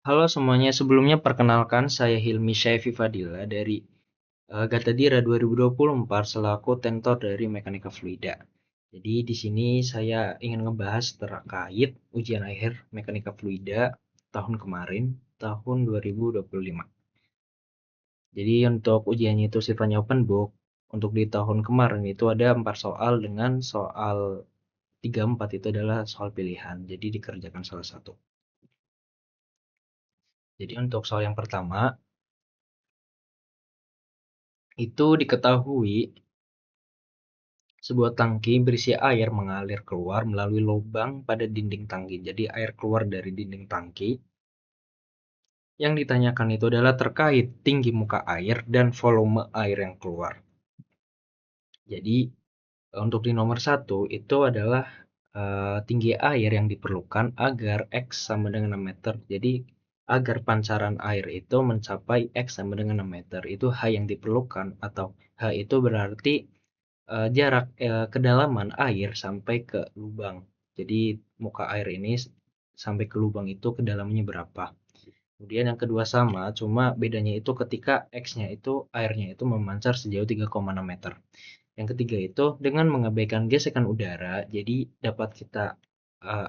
Halo semuanya, sebelumnya perkenalkan saya Hilmi Syaifi Fadila dari Gatadira 2024 selaku tentor dari Mekanika Fluida. Jadi di sini saya ingin ngebahas terkait ujian akhir Mekanika Fluida tahun kemarin, tahun 2025. Jadi untuk ujiannya itu sifatnya open book. Untuk di tahun kemarin itu ada 4 soal dengan soal 3-4 itu adalah soal pilihan. Jadi dikerjakan salah satu. Jadi untuk soal yang pertama, itu diketahui sebuah tangki berisi air mengalir keluar melalui lubang pada dinding tangki. Jadi air keluar dari dinding tangki. Yang ditanyakan itu adalah terkait tinggi muka air dan volume air yang keluar. Jadi untuk di nomor 1 itu adalah tinggi air yang diperlukan agar X sama dengan 6 meter. Jadi agar pancaran air itu mencapai X sama dengan 6 meter. Itu H yang diperlukan, atau H itu berarti jarak kedalaman air sampai ke lubang. Jadi muka air ini sampai ke lubang itu kedalamannya berapa. Kemudian yang kedua sama, cuma bedanya itu ketika X-nya itu airnya itu memancar sejauh 3,6 meter. Yang ketiga itu dengan mengabaikan gesekan udara, jadi dapat kita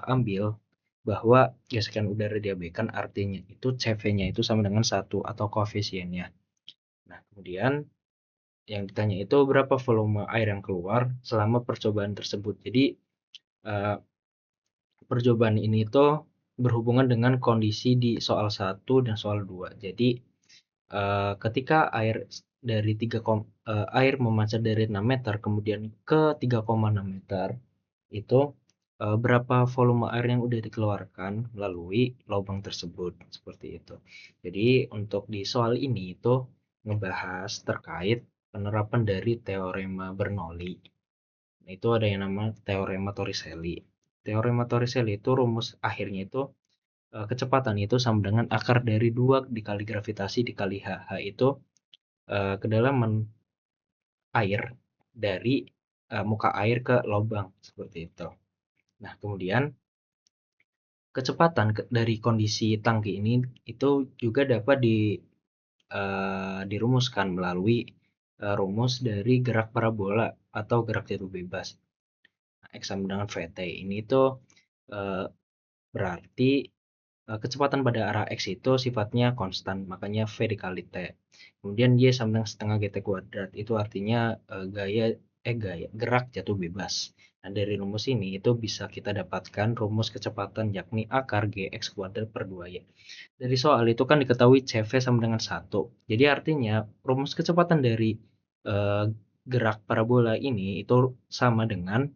ambil bahwa gesekan udara diabaikan artinya itu CV-nya itu sama dengan 1 atau koefisiennya. Nah, kemudian yang ditanya itu berapa volume air yang keluar selama percobaan tersebut. Jadi percobaan ini itu berhubungan dengan kondisi di soal 1 dan soal 2. Jadi ketika air memancar dari 6 meter kemudian ke 3,6 meter itu berapa volume air yang udah dikeluarkan melalui lubang tersebut, seperti itu. Jadi untuk di soal ini itu ngebahas terkait penerapan dari teorema Bernoulli. Nah, itu ada yang nama teorema Torricelli. Teorema Torricelli itu rumus akhirnya itu kecepatan itu sama dengan akar dari 2 dikali gravitasi dikali H. H itu kedalaman air dari muka air ke lubang, seperti itu. Nah, kemudian kecepatan dari kondisi tangki ini itu juga dapat dirumuskan melalui rumus dari gerak parabola atau gerak jatuh bebas. Nah, X sama dengan VT ini tuh eh, berarti kecepatan pada arah X itu sifatnya konstan, makanya V dikali T. Kemudian Y sama dengan setengah GT kuadrat, itu artinya gerak jatuh bebas. Nah, dari rumus ini itu bisa kita dapatkan rumus kecepatan yakni akar Gx kuadrat per 2Y. Dari soal itu kan diketahui CV sama dengan 1. Jadi artinya rumus kecepatan dari eh, gerak parabola ini itu sama dengan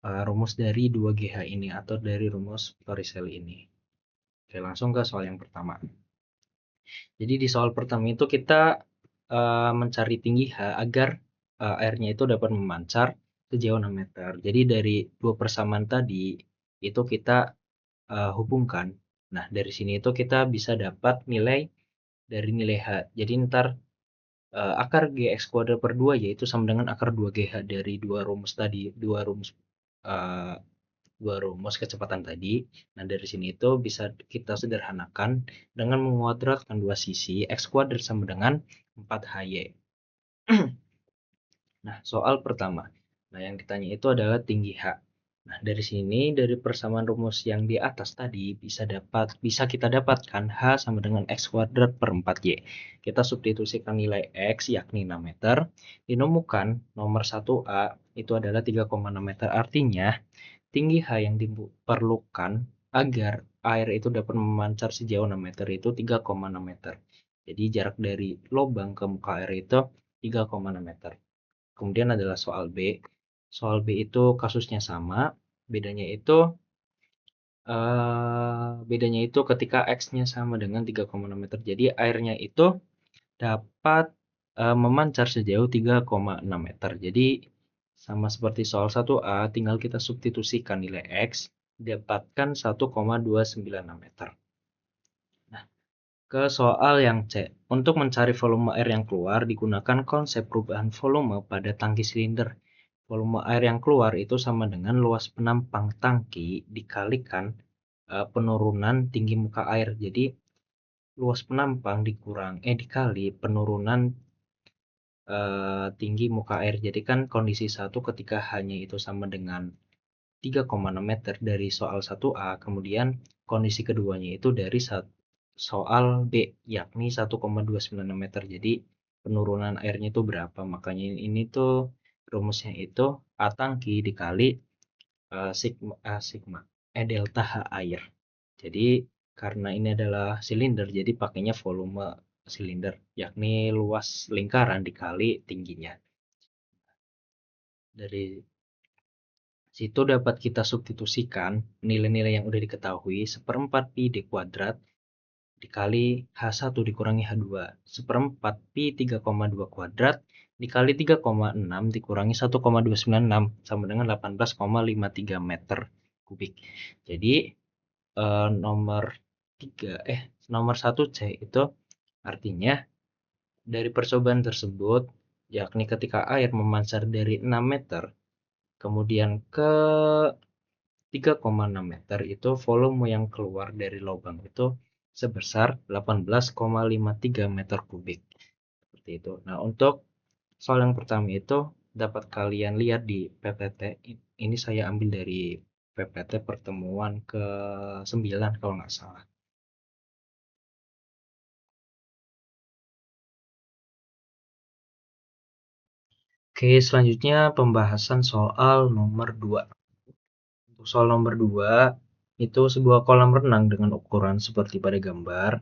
rumus dari 2GH ini atau dari rumus Torricelli ini. Oke, langsung ke soal yang pertama. Jadi di soal pertama itu kita mencari tinggi H agar airnya itu dapat memancar sejauh 6 meter. Jadi dari dua persamaan tadi itu kita hubungkan. Nah, dari sini itu kita bisa dapat nilai dari nilai H. Jadi ntar akar Gx kuadrat per 2 yaitu sama dengan akar 2GH dari dua rumus tadi, uh, dua rumus kecepatan tadi. Nah, dari sini itu bisa kita sederhanakan dengan menguadratkan dua sisi, X kuadrat sama dengan 4HY. Nah, soal pertama. Nah, yang ditanya itu adalah tinggi H. Nah, dari sini dari persamaan rumus yang di atas tadi bisa kita dapatkan H sama dengan X kuadrat per 4Y. Kita substitusikan nilai X yakni 6 meter. Ditemukan nomor 1A itu adalah 3,6 meter. Artinya tinggi H yang diperlukan agar air itu dapat memancar sejauh 6 meter itu 3,6 meter. Jadi jarak dari lubang ke muka air itu 3,6 meter. Kemudian adalah soal B. Soal B itu kasusnya sama, bedanya itu ketika X-nya sama dengan 3,6 meter. Jadi airnya itu dapat memancar sejauh 3,6 meter. Jadi sama seperti soal 1A, tinggal kita substitusikan nilai X, dapatkan 1,296 meter. Nah, ke soal yang C. Untuk mencari volume air yang keluar, digunakan konsep perubahan volume pada tangki silinder. Volume air yang keluar itu sama dengan luas penampang tangki dikalikan penurunan tinggi muka air. Jadi luas penampang dikali penurunan tinggi muka air. Jadi kan kondisi 1 ketika hanya itu sama dengan 3,6 meter dari soal 1A, kemudian kondisi keduanya itu dari soal B, yakni 1,296 meter. Jadi penurunan airnya itu berapa? Makanya ini tuh rumusnya itu A tangki dikali delta H air. Jadi karena ini adalah silinder, jadi pakainya volume silinder, yakni luas lingkaran dikali tingginya. Dari situ dapat kita substitusikan nilai-nilai yang udah diketahui, 1/4 pi d kuadrat dikali H1 dikurangi H2, 1/4 pi 3,2 kuadrat dikali 3,6 dikurangi 1,296 sama dengan 18,53 meter kubik. Jadi nomor 1C itu artinya dari percobaan tersebut, yakni ketika air memancar dari 6 meter kemudian ke 3,6 meter, itu volume yang keluar dari lubang itu sebesar 18,53 meter kubik. Seperti itu. Nah, untuk soal yang pertama itu dapat kalian lihat di PPT. Ini saya ambil dari PPT pertemuan ke-9 kalau nggak salah. Oke, selanjutnya pembahasan soal nomor 2. Untuk soal nomor 2, itu sebuah kolam renang dengan ukuran seperti pada gambar.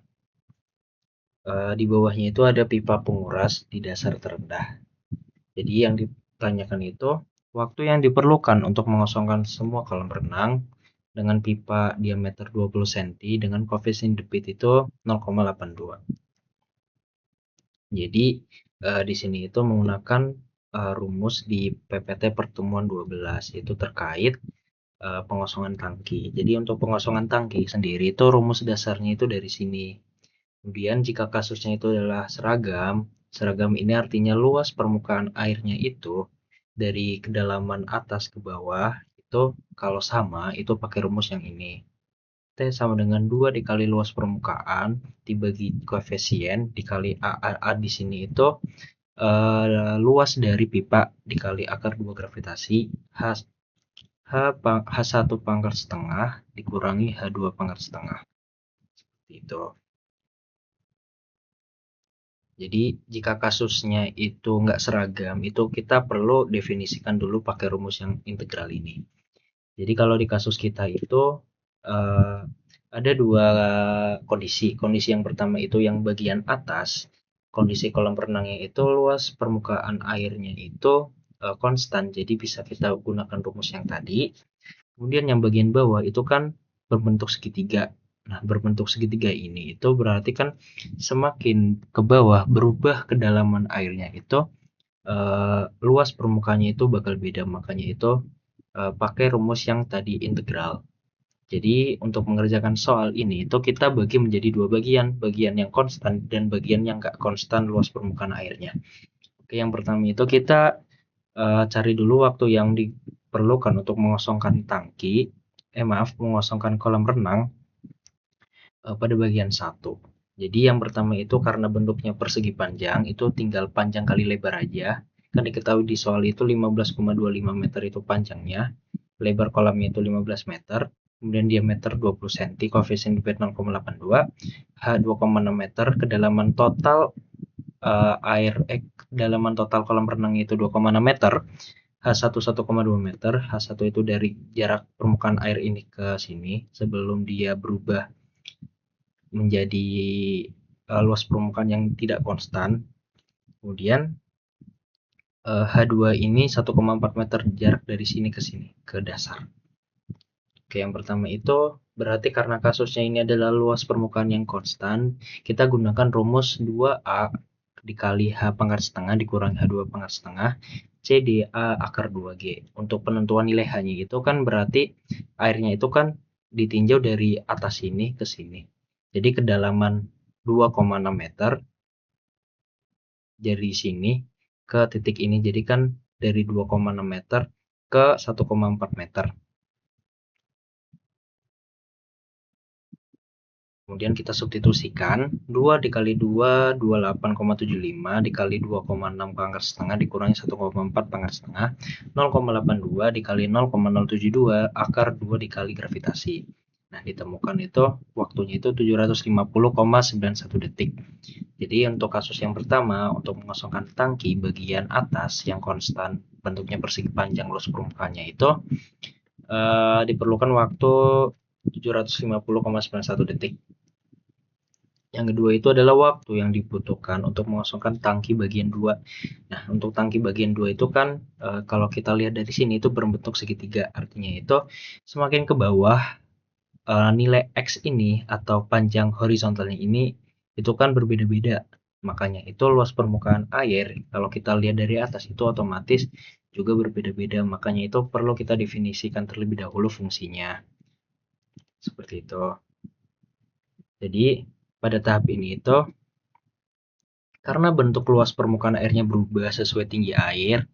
Di bawahnya itu ada pipa penguras di dasar terendah. Jadi yang ditanyakan itu waktu yang diperlukan untuk mengosongkan semua kolam renang dengan pipa diameter 20 cm dengan koefisien debit itu 0,82. Jadi di sini itu menggunakan rumus di PPT pertemuan 12 itu terkait pengosongan tangki. Jadi untuk pengosongan tangki sendiri itu rumus dasarnya itu dari sini. Kemudian jika kasusnya itu adalah seragam, seragam ini artinya luas permukaan airnya itu dari kedalaman atas ke bawah itu kalau sama itu pakai rumus yang ini. T sama dengan 2 dikali luas permukaan dibagi koefisien dikali A di sini itu luas dari pipa dikali akar 2 gravitasi H1 pangkat setengah dikurangi H2 pangkat setengah. Seperti itu. Jadi jika kasusnya itu nggak seragam, itu kita perlu definisikan dulu pakai rumus yang integral ini. Jadi kalau di kasus kita itu ada dua kondisi. Kondisi yang pertama itu yang bagian atas, kondisi kolam renangnya itu luas permukaan airnya itu konstan, jadi bisa kita gunakan rumus yang tadi. Kemudian yang bagian bawah itu kan berbentuk segitiga. Nah, berbentuk segitiga ini itu berarti kan semakin ke bawah berubah kedalaman airnya itu luas permukaannya itu bakal beda, makanya itu pakai rumus yang tadi integral. Jadi untuk mengerjakan soal ini itu kita bagi menjadi dua bagian, bagian yang konstan dan bagian yang nggak konstan luas permukaan airnya. Oke, yang pertama itu kita cari dulu waktu yang diperlukan untuk mengosongkan mengosongkan kolam renang pada bagian 1. Jadi yang pertama itu karena bentuknya persegi panjang, itu tinggal panjang kali lebar aja. Kan diketahui di soal itu 15,25 meter itu panjangnya, lebar kolamnya itu 15 meter, kemudian diameter 20 cm, koefisien debit 0,82, H 2,6 meter, kedalaman total kedalaman total kolam renang itu 2,6 meter, H1 1,2 meter, H1 itu dari jarak permukaan air ini ke sini sebelum dia berubah menjadi luas permukaan yang tidak konstan. Kemudian H2 ini 1,4 meter jarak dari sini ke sini ke dasar. Oke, yang pertama itu berarti karena kasusnya ini adalah luas permukaan yang konstan, kita gunakan rumus 2A dikali H pangkat setengah dikurangi H2 pangkat setengah CDA akar 2G. Untuk penentuan nilai H-nya itu kan berarti airnya itu kan ditinjau dari atas sini ke sini. Jadi kedalaman 2,6 meter dari sini ke titik ini, jadi kan dari 2,6 meter ke 1,4 meter. Kemudian kita substitusikan 2 dikali 2, 28,75 dikali 2,6 pangkat setengah dikurangi 1,4 pangkat setengah, 0,82 dikali 0,072 akar 2 dikali gravitasi. Nah, ditemukan itu waktunya itu 750,91 detik. Jadi untuk kasus yang pertama, untuk mengosongkan tangki bagian atas yang konstan bentuknya persegi panjang luas permukaannya itu diperlukan waktu 750,91 detik. Yang kedua itu adalah waktu yang dibutuhkan untuk mengosongkan tangki bagian 2. Nah, untuk tangki bagian 2 itu kan kalau kita lihat dari sini itu berbentuk segitiga. Artinya itu semakin ke bawah nilai X ini atau panjang horizontalnya ini itu kan berbeda-beda. Makanya itu luas permukaan air kalau kita lihat dari atas itu otomatis juga berbeda-beda. Makanya itu perlu kita definisikan terlebih dahulu fungsinya. Seperti itu. Jadi pada tahap ini itu karena bentuk luas permukaan airnya berubah sesuai tinggi air,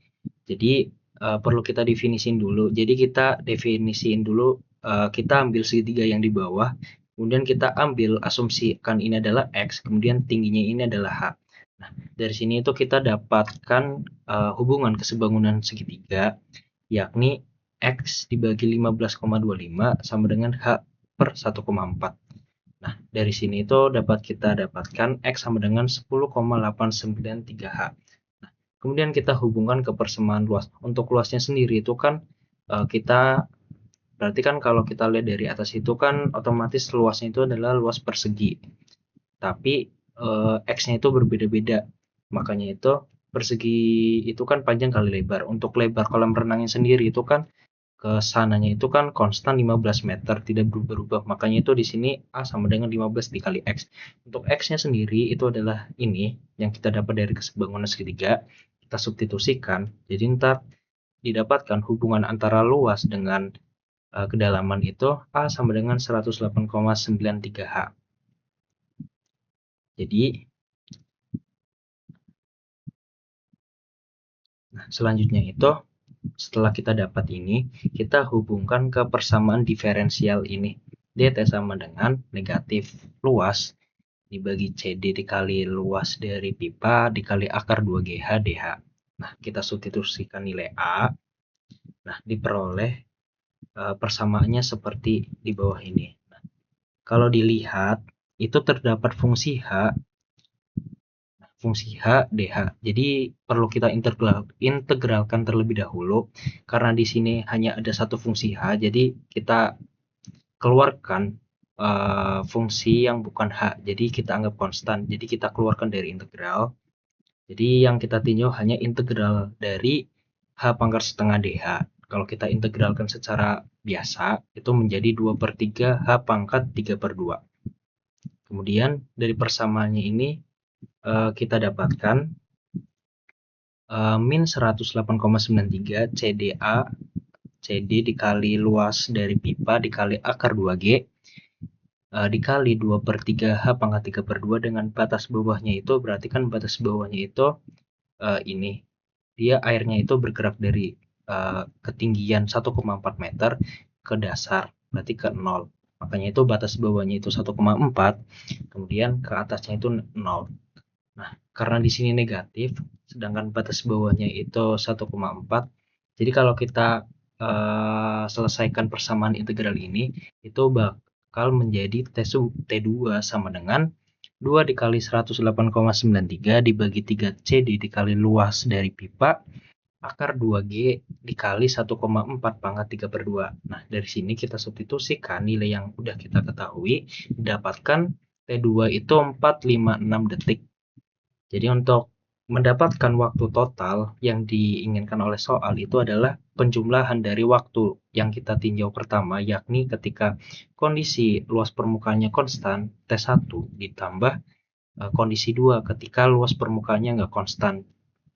jadi perlu kita definisiin dulu. Jadi kita definisiin dulu, kita ambil segitiga yang di bawah, kemudian kita ambil asumsikan ini adalah X, kemudian tingginya ini adalah H. Nah, dari sini itu kita dapatkan hubungan kesebangunan segitiga, yakni X dibagi 15,25 sama dengan H per 1,4. Nah, dari sini itu dapat kita dapatkan X sama dengan 10,893 H. Nah, kemudian kita hubungkan ke persamaan luas. Untuk luasnya sendiri itu kan kita berarti kan kalau kita lihat dari atas itu kan otomatis luasnya itu adalah luas persegi. Tapi X-nya itu berbeda-beda. Makanya itu persegi itu kan panjang kali lebar. Untuk lebar kolam renangnya sendiri itu kan ke sananya itu kan konstan 15 meter, tidak berubah-ubah. Makanya itu di sini A sama dengan 15 dikali X. Untuk X-nya sendiri itu adalah ini yang kita dapat dari kesebangunan segitiga. Kita substitusikan. Jadi ntar didapatkan hubungan antara luas dengan kedalaman itu A sama dengan 108,93 H. Jadi selanjutnya itu setelah kita dapat ini, kita hubungkan ke persamaan diferensial ini. dt sama dengan negatif luas dibagi CD dikali luas dari pipa dikali akar 2GH DH. Nah, kita substitusikan nilai A. Nah, diperoleh persamaannya seperti di bawah ini. Nah, kalau dilihat, itu terdapat fungsi H DH. Jadi perlu kita integralkan terlebih dahulu karena di sini hanya ada satu fungsi H. Jadi kita keluarkan fungsi yang bukan H. Jadi kita anggap konstan. Jadi kita keluarkan dari integral. Jadi yang kita tinjau hanya integral dari H pangkat setengah DH. Kalau kita integralkan secara biasa itu menjadi 2/3 H pangkat 3/2. Kemudian dari persamaannya ini kita dapatkan min 108,93 CDA CD dikali luas dari pipa dikali akar 2G dikali 2/3 H pangkat 3/2 dengan batas bawahnya itu berarti kan batas bawahnya itu ini dia airnya itu bergerak dari ketinggian 1,4 meter ke dasar berarti ke 0, makanya itu batas bawahnya itu 1,4 kemudian ke atasnya itu 0. Nah, karena di sini negatif, sedangkan batas bawahnya itu 1,4. Jadi kalau kita selesaikan persamaan integral ini, itu bakal menjadi T2 sama dengan 2 dikali 108,93 dibagi 3CD dikali luas dari pipa akar 2G dikali 1,4 pangkat 3/2. Nah, dari sini kita substitusikan nilai yang udah kita ketahui, didapatkan T2 itu 456 detik. Jadi untuk mendapatkan waktu total yang diinginkan oleh soal itu adalah penjumlahan dari waktu yang kita tinjau pertama, yakni ketika kondisi luas permukaannya konstan T1 ditambah kondisi 2 ketika luas permukaannya nggak konstan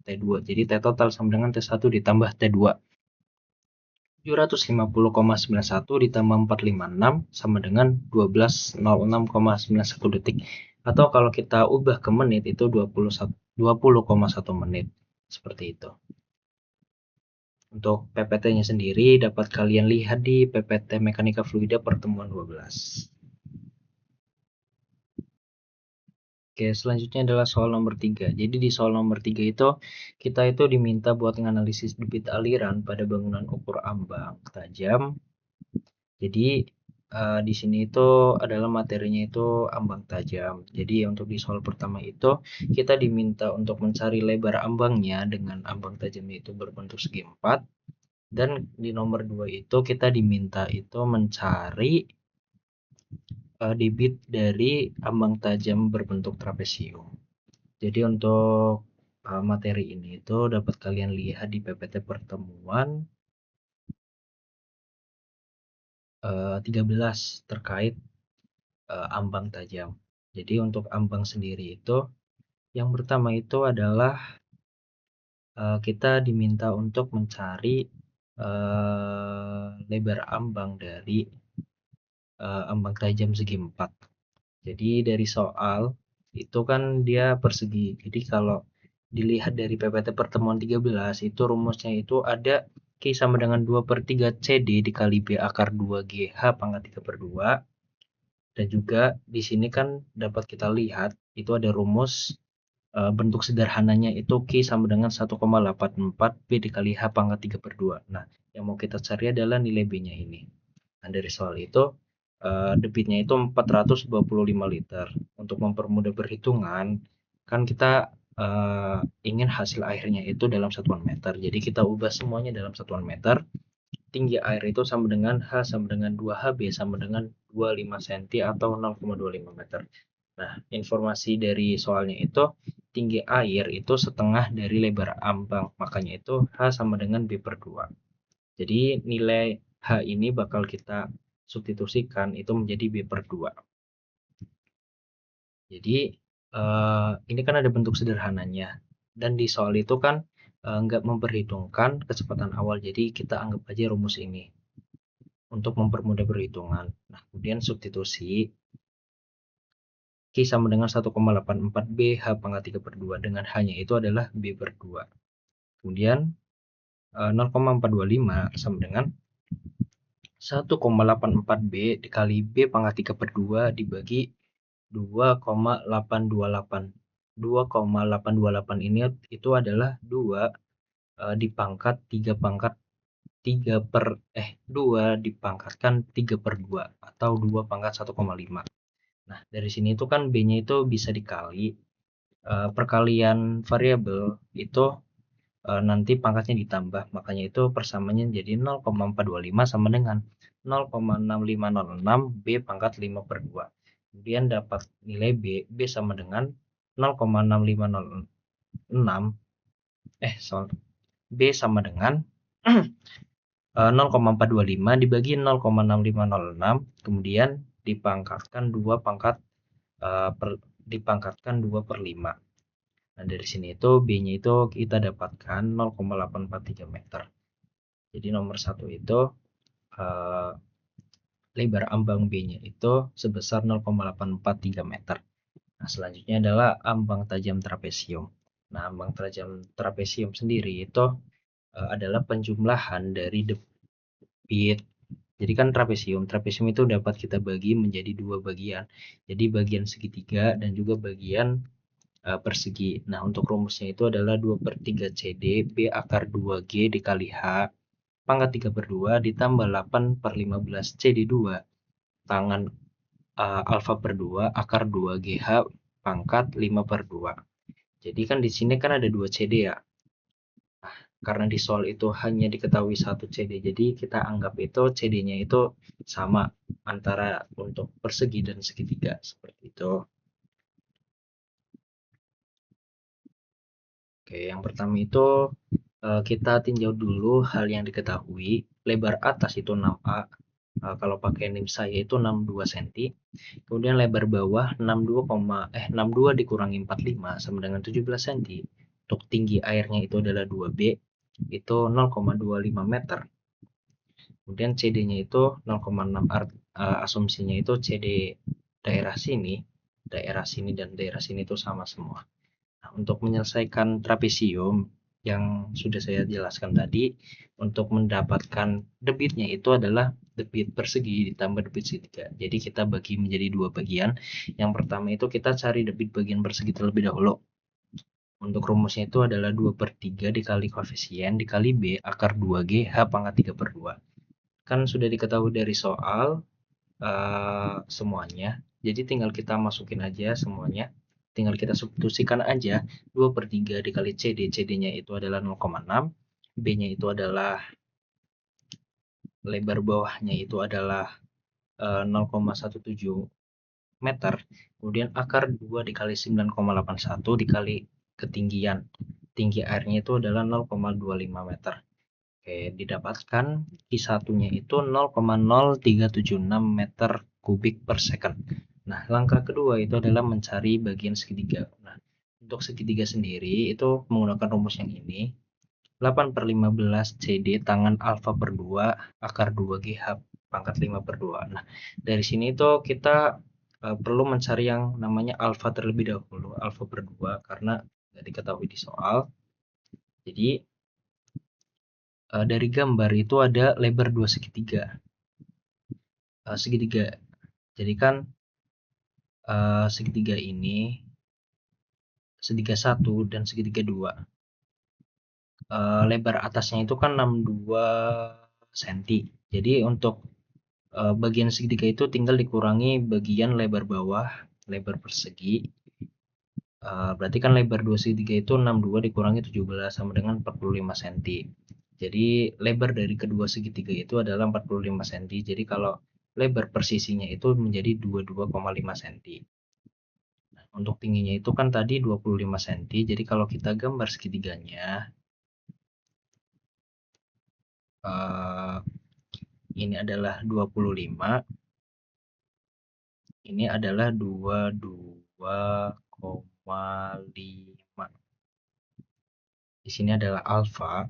T2. Jadi T total sama dengan T1 ditambah T2. 750,91 ditambah 456 sama dengan 1206,91 detik. Atau kalau kita ubah ke menit itu 20,1 menit. Seperti itu. Untuk PPT-nya sendiri dapat kalian lihat di PPT Mekanika Fluida pertemuan 12. Oke, selanjutnya adalah soal nomor 3. Jadi di soal nomor 3 itu kita itu diminta buat menganalisis debit aliran pada bangunan ukur ambang tajam. Jadi di sini itu adalah materinya itu ambang tajam. Jadi untuk di soal pertama itu kita diminta untuk mencari lebar ambangnya dengan ambang tajamnya itu berbentuk segi 4. Dan di nomor 2 itu kita diminta itu mencari debit dari ambang tajam berbentuk trapesium. Jadi untuk materi ini itu dapat kalian lihat di PPT pertemuan 13 terkait ambang tajam. Jadi untuk ambang sendiri itu yang pertama itu adalah kita diminta untuk mencari lebar ambang dari ambang tajam segi 4. Jadi dari soal itu kan dia persegi. Jadi kalau dilihat dari PPT pertemuan 13 itu rumusnya itu ada Q sama dengan 2/3 CD dikali B akar 2 GH pangkat 3/2. Dan juga di sini kan dapat kita lihat itu ada rumus bentuk sederhananya itu Q sama dengan 1,84 B dikali H pangkat 3/2. Nah, yang mau kita cari adalah nilai B-nya ini. Nah, dari soal itu debitnya itu 425 liter. Untuk mempermudah perhitungan, kan kita ingin hasil airnya itu dalam satuan meter. Jadi kita ubah semuanya dalam satuan meter. Tinggi air itu sama dengan H sama dengan 2HB sama dengan 25 cm atau 0,25 meter. Nah, informasi dari soalnya itu tinggi air itu setengah dari lebar ambang. Makanya itu H sama dengan B/2. Jadi nilai H ini bakal kita substitusikan itu menjadi B/2. Jadi ini kan ada bentuk sederhananya. Dan di soal itu kan nggak memperhitungkan kecepatan awal. Jadi kita anggap aja rumus ini untuk mempermudah perhitungan. Nah, kemudian substitusi Q sama dengan 1,84 B H pangkat 3/2 dengan H-nya itu adalah B/2. Kemudian 0,425 sama dengan 1,84 B dikali B pangkat 3/2 dibagi 2,828. 2,828 ini itu adalah 2 dipangkat 3 pangkat 2 dipangkatkan 3/2 atau 2 pangkat 1,5. Nah, dari sini itu kan B-nya itu bisa dikali perkalian variabel itu nanti pangkatnya ditambah, makanya itu persamanya jadi 0,425 sama dengan 0,6506 B pangkat 5/2. Kemudian dapat nilai B sama dengan 0,6506 B sama dengan 0,425 dibagi 0,6506 kemudian dipangkatkan 2 pangkat dipangkatkan 2/5. Nah, dari sini itu B-nya itu kita dapatkan 0,843 meter. Jadi nomor 1 itu lebar ambang B-nya itu sebesar 0,843 meter. Nah, selanjutnya adalah ambang tajam trapesium. Nah, ambang tajam trapesium sendiri itu adalah penjumlahan dari debit. Jadi kan trapesium itu dapat kita bagi menjadi 2 bagian. Jadi bagian segitiga dan juga bagian persegi. Nah, untuk rumusnya itu adalah 2/3 CD B akar 2G dikali H pangkat 3/2 ditambah 8/15 CD2 tangan alfa per 2 akar 2GH pangkat 5/2. Jadi kan di sini kan ada 2 CD ya. Nah, karena di soal itu hanya diketahui 1 CD, jadi kita anggap itu CD-nya itu sama antara untuk persegi dan segitiga seperti itu. Oke, yang pertama itu kita tinjau dulu hal yang diketahui. Lebar atas itu 6A. Kalau pakai NIM saya itu 62 cm. Kemudian lebar bawah 62 dikurangi 45 sama dengan 17 cm. Untuk tinggi airnya itu adalah 2B, itu 0,25 meter. Kemudian CD-nya itu 0,6, asumsinya itu CD daerah sini dan daerah sini itu sama semua. Nah, untuk menyelesaikan trapesium yang sudah saya jelaskan tadi, untuk mendapatkan debitnya itu adalah debit persegi ditambah debit segitiga. Jadi kita bagi menjadi dua bagian. Yang pertama itu kita cari debit bagian persegi terlebih dahulu. Untuk rumusnya itu adalah 2/3 dikali koefisien dikali B akar 2G H pangkat 3/2. Kan sudah diketahui dari soal semuanya. Jadi tinggal kita masukin aja semuanya. Tinggal kita substitusikan aja 2/3 dikali CD. CD-nya itu adalah 0,6. B-nya itu adalah lebar bawahnya itu adalah 0,17 meter. Kemudian akar 2 dikali 9,81 dikali ketinggian. Tinggi airnya itu adalah 0,25 meter. Oke, didapatkan I1-nya itu 0,0376 meter kubik per second. Nah, langkah kedua itu adalah mencari bagian segitiga. Nah, untuk segitiga sendiri itu menggunakan rumus yang ini. 8/15 CD tangan alfa per 2 akar 2G H pangkat 5/2. Nah, dari sini itu kita perlu mencari yang namanya alfa terlebih dahulu, alfa per 2 karena tidak diketahui di soal. Jadi dari gambar itu ada lebar 2 segitiga. Segitiga. Jadi kan segitiga ini segitiga 1 dan segitiga 2. Lebar atasnya itu kan 62 cm. Jadi untuk bagian segitiga itu tinggal dikurangi bagian lebar bawah, lebar persegi. Berarti kan lebar 2 segitiga itu 62 dikurangi 17 sama dengan 45 cm. Jadi lebar dari kedua segitiga itu adalah 45 cm. Jadi kalau lebar persisinya itu menjadi 22,5 cm. Nah, untuk tingginya itu kan tadi 25 cm. Jadi kalau kita gambar segitiganya, ini adalah 25, ini adalah 22,5. Di sini adalah alfa.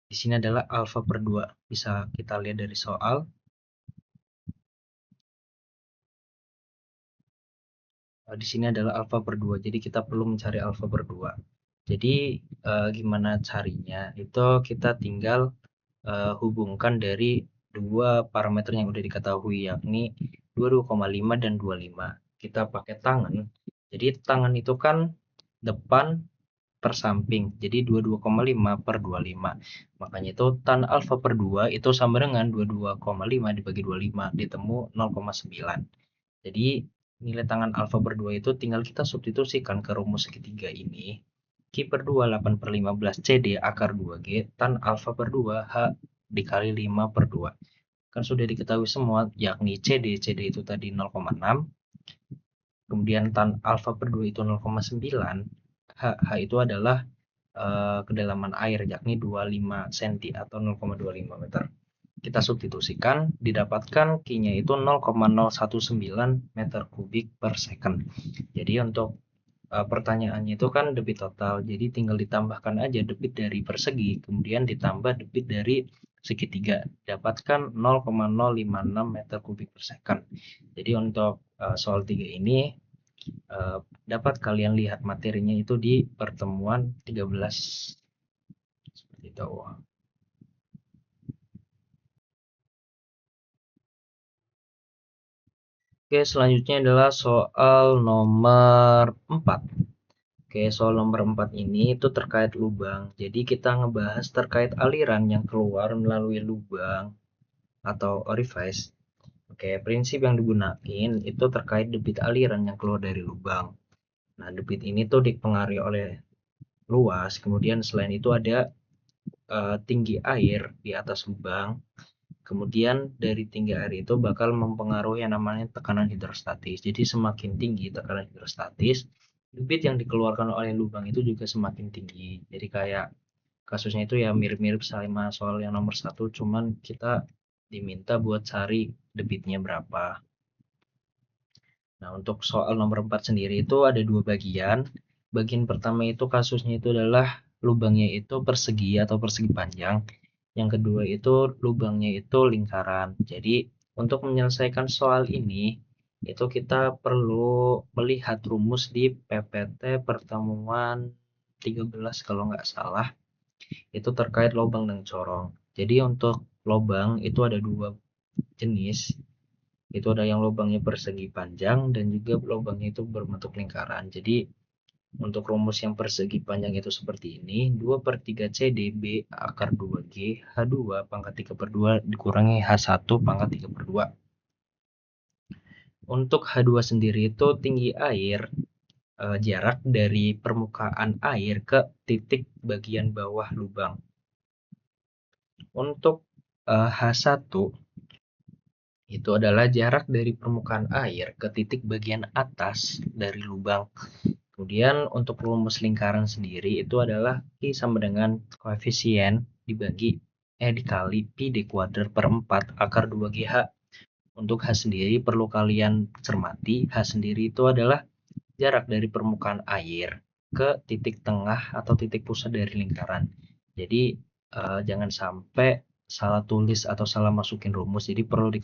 Di sini adalah alfa per 2. Bisa kita lihat dari soal. Di sini adalah alfa per 2. Jadi kita perlu mencari alfa per 2. Jadi gimana carinya? Itu kita tinggal hubungkan dari dua parameter yang udah diketahui, yakni 22,5 dan 25. Kita pakai tangan. Jadi tangan itu kan depan per samping. Jadi 22,5 per 25. Makanya itu tan alfa per 2 itu sama dengan 22,5 dibagi 25 ditemu 0,9. Jadi nilai tangan alfa per 2 itu tinggal kita substitusikan ke rumus segitiga ini. Q per 2 8/15 CD akar 2G tan alfa per 2 H dikali 5 per 2. Kan sudah diketahui semua, yakni CD itu tadi 0,6. Kemudian tan alfa per 2 itu 0,9. H itu adalah kedalaman air, yakni 25 cm atau 0,25 meter. Kita substitusikan, didapatkan Q-nya itu 0,019 meter kubik per second. Jadi untuk pertanyaannya itu kan debit total, jadi tinggal ditambahkan aja debit dari persegi, kemudian ditambah debit dari segitiga, dapatkan 0,056 meter kubik per second. Jadi untuk soal 3 ini dapat kalian lihat materinya itu di pertemuan 13 seperti itu. Oke, selanjutnya adalah soal nomor 4. Oke, soal nomor 4 ini itu terkait lubang. Jadi kita ngebahas terkait aliran yang keluar melalui lubang atau orifice. Oke, prinsip yang digunakan itu terkait debit aliran yang keluar dari lubang. Nah, debit ini tuh dipengaruhi oleh luas, kemudian selain itu ada tinggi air di atas lubang. Kemudian dari tinggi air itu bakal mempengaruhi yang namanya tekanan hidrostatis. Jadi semakin tinggi tekanan hidrostatis, debit yang dikeluarkan oleh lubang itu juga semakin tinggi. Jadi kayak kasusnya itu ya mirip-mirip sama soal yang nomor 1, cuman kita diminta buat cari debitnya berapa. Nah, untuk soal nomor 4 sendiri itu ada dua bagian. Bagian pertama itu kasusnya itu adalah lubangnya itu persegi atau persegi panjang. Yang kedua itu lubangnya itu lingkaran. Jadi untuk menyelesaikan soal ini itu kita perlu melihat rumus di PPT pertemuan 13 kalau nggak salah. Itu terkait lubang dan corong. Jadi untuk lubang itu ada dua jenis. Itu ada yang lubangnya persegi panjang dan juga lubangnya itu berbentuk lingkaran. Jadi untuk rumus yang persegi panjang itu seperti ini, 2/3 CDB akar 2G H2 pangkat 3/2 dikurangi H1 pangkat 3/2. Untuk H2 sendiri itu tinggi air, jarak dari permukaan air ke titik bagian bawah lubang. Untuk H1 itu adalah jarak dari permukaan air ke titik bagian atas dari lubang. Kemudian untuk rumus lingkaran sendiri itu adalah Q sama dengan koefisien dikali pi d kuadrat per 4 akar 2GH. Untuk H sendiri perlu kalian cermati, H sendiri itu adalah jarak dari permukaan air ke titik tengah atau titik pusat dari lingkaran. Jadi jangan sampai salah tulis atau salah masukin rumus. Jadi perlu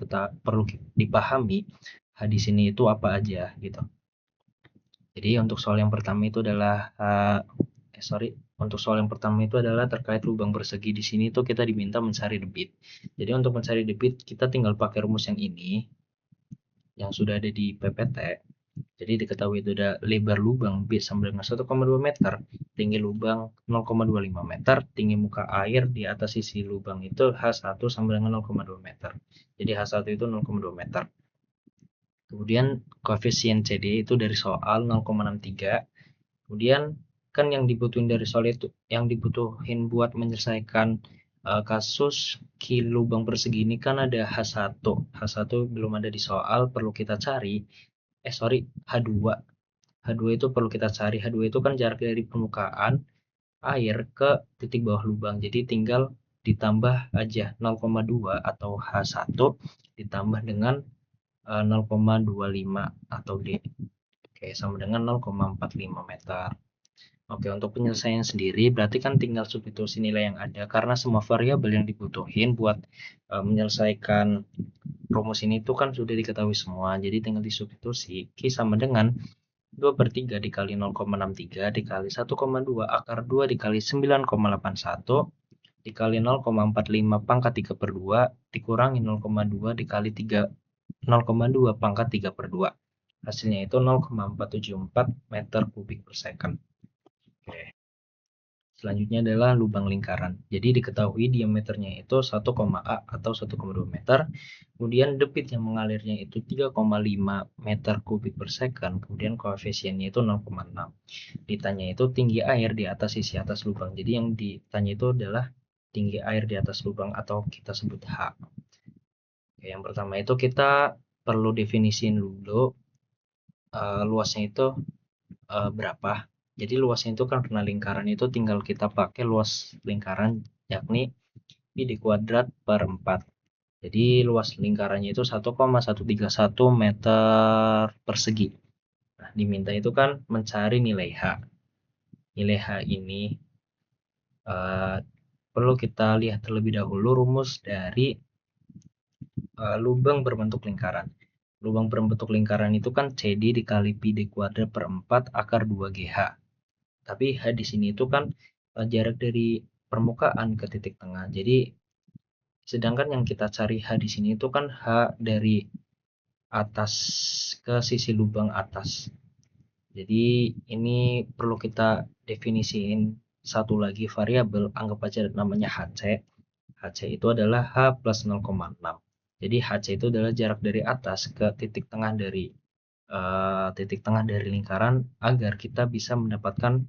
dipahami H di sini itu apa aja gitu. Jadi untuk soal yang pertama itu adalah untuk soal yang pertama itu adalah terkait lubang persegi. Di sini tuh kita diminta mencari debit. Jadi untuk mencari debit kita tinggal pakai rumus yang ini yang sudah ada di PPT. Jadi diketahui itu ada lebar lubang B sama dengan 1,2 meter, tinggi lubang 0,25 meter, tinggi muka air di atas sisi lubang itu H1 sama dengan 0,2 meter. Jadi H1 itu 0,2 meter. Kemudian koefisien CD itu dari soal 0,63. Kemudian kan yang dibutuhin dari soal itu, yang dibutuhin buat menyelesaikan kasus lubang persegi ini kan ada H1. H1 belum ada di soal, perlu kita cari. H2. H2 itu perlu kita cari. H2 itu kan jarak dari permukaan air ke titik bawah lubang. Jadi tinggal ditambah aja 0,2 atau H1 ditambah dengan 0,25 atau D. Oke, sama dengan 0,45 meter. Oke, untuk penyelesaian sendiri berarti kan tinggal substitusi nilai yang ada karena semua variabel yang dibutuhin buat menyelesaikan rumus ini itu kan sudah diketahui semua. Jadi tinggal disubstitusi. Q sama dengan 2/3 dikali 0,63 dikali 1,2 akar 2 dikali 9,81 dikali 0,45 pangkat 3/2 dikurangi 0,2 dikali 0,2 pangkat 3/2. Hasilnya itu 0,474 meter kubik per second. Oke. Selanjutnya adalah lubang lingkaran. Jadi diketahui diameternya itu 1,A atau 1,2 meter. Kemudian debit yang mengalirnya itu 3,5 meter kubik per second. Kemudian koefisiennya itu 0,6. Ditanya itu tinggi air di atas sisi atas lubang. Jadi yang ditanya itu adalah tinggi air di atas lubang atau kita sebut H. Oke, yang pertama itu kita perlu definisiin dulu luasnya itu berapa. Jadi luasnya itu kan karena lingkaran itu tinggal kita pakai luas lingkaran yakni pi d kuadrat per 4. Jadi luas lingkarannya itu 1,131 meter persegi. Nah, diminta itu kan mencari nilai H. Nilai H ini perlu kita lihat terlebih dahulu rumus dari lubang berbentuk lingkaran. Lubang berbentuk lingkaran itu kan CD dikali pi d kuadrat per 4 akar 2GH. Tapi H di sini itu kan jarak dari permukaan ke titik tengah. Jadi sedangkan yang kita cari H di sini itu kan H dari atas ke sisi lubang atas. Jadi ini perlu kita definisiin satu lagi variabel, anggap aja namanya HC. HC itu adalah H plus 0,6. Jadi HC itu adalah jarak dari atas ke titik tengah dari lingkaran agar kita bisa mendapatkan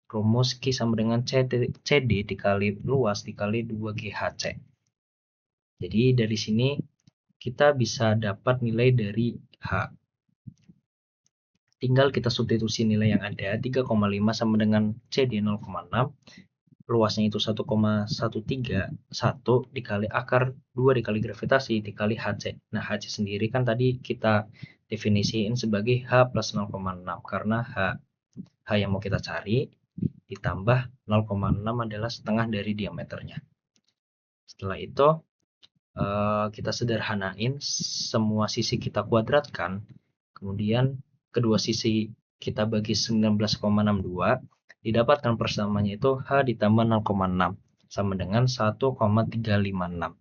rumus Q sama dengan CD dikali luas dikali 2GHC. Jadi dari sini kita bisa dapat nilai dari H. Tinggal kita substitusi nilai yang ada, 3,5 sama dengan CD 0,6. Luasnya itu 1,131 dikali akar 2 dikali gravitasi dikali HC. Nah, HC sendiri kan tadi kita definisiin sebagai H plus 0,6 karena H yang mau kita cari ditambah 0,6 adalah setengah dari diameternya. Setelah itu kita sederhanain, semua sisi kita kuadratkan, kemudian kedua sisi kita bagi 19,62, didapatkan persamaannya itu H ditambah 0,6 sama dengan 1,356.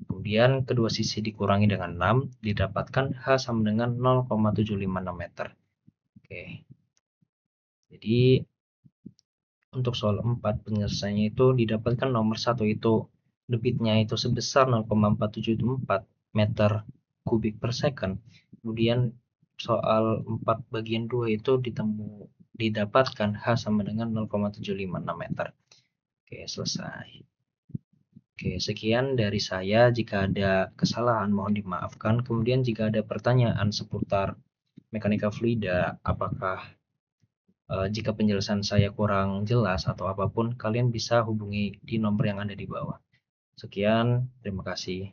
Kemudian kedua sisi dikurangi dengan 6, didapatkan H sama dengan 0,756 meter. Oke. Jadi untuk soal 4 penyelesaiannya itu didapatkan nomor 1 itu debitnya itu sebesar 0,474 meter kubik per second. Kemudian soal 4 bagian 2 itu didapatkan H sama dengan 0,756 meter. Oke, selesai. Oke, sekian dari saya. Jika ada kesalahan mohon dimaafkan. Kemudian jika ada pertanyaan seputar mekanika fluida, apakah jika penjelasan saya kurang jelas atau apapun, kalian bisa hubungi di nomor yang ada di bawah. Sekian, terima kasih.